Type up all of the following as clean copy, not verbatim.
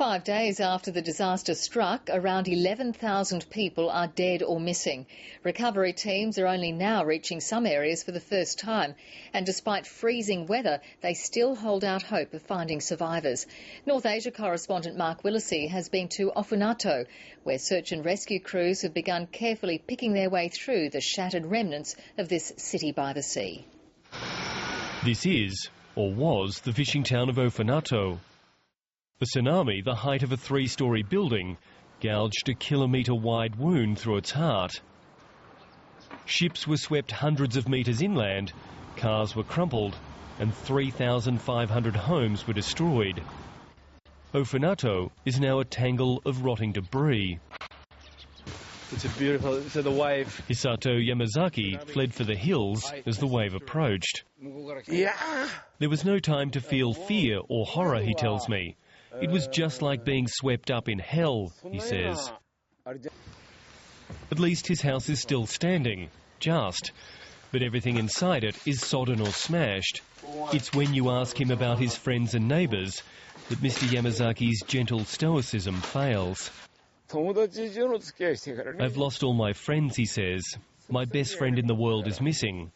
5 days after the disaster struck, around 11,000 people are dead or missing. Recovery teams are only now reaching some areas for the first time, and despite freezing weather, they still hold out hope of finding survivors. North Asia correspondent Mark Willesee has been to Ofunato, where search and rescue crews have begun carefully picking their way through the shattered remnants of this city by the sea. This is, or was, the fishing town of Ofunato. The tsunami, the height of a 3-storey building, gouged a kilometre-wide wound through its heart. Ships were swept hundreds of metres inland, cars were crumpled, and 3,500 homes were destroyed. Ofunato is now a tangle of rotting debris. It's a beautiful, so the wave... Hisato Yamazaki fled for the hills as the wave approached. Yeah. There was no time to feel fear or horror, he tells me. It was just like being swept up in hell, he says. At least his house is still standing, just. But everything inside it is sodden or smashed. It's when you ask him about his friends and neighbours that Mr. Yamazaki's gentle stoicism fails. I've lost all my friends, he says. My best friend in the world is missing.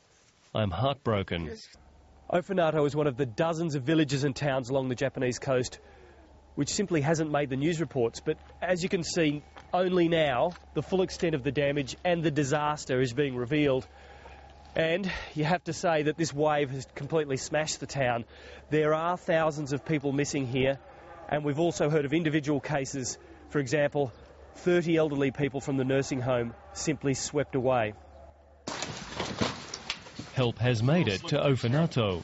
I'm heartbroken. Ofunato is one of the dozens of villages and towns along the Japanese coast which simply hasn't made the news reports. But as you can see, only now the full extent of the damage and the disaster is being revealed. And you have to say that this wave has completely smashed the town. There are thousands of people missing here, and we've also heard of individual cases. For example, 30 elderly people from the nursing home simply swept away. Help has made it to Ofunato.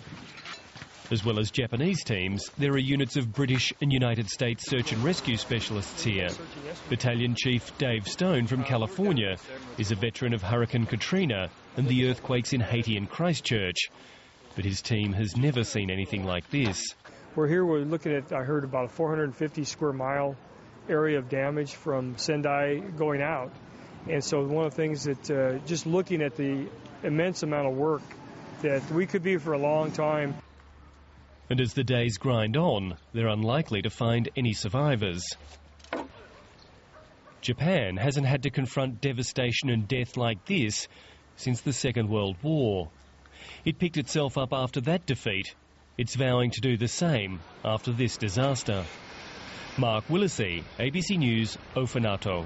As well as Japanese teams, there are units of British and United States search and rescue specialists here. Battalion Chief Dave Stone from California is a veteran of Hurricane Katrina and the earthquakes in Haiti and Christchurch. But his team has never seen anything like this. We're here, we're looking at, I heard, about a 450 square mile area of damage from Sendai going out. And so one of the things that, just looking at the immense amount of work that we could be for a long time. And as the days grind on, they're unlikely to find any survivors. Japan hasn't had to confront devastation and death like this since the Second World War. It picked itself up after that defeat. It's vowing to do the same after this disaster. Mark Willesee, ABC News, Ofunato.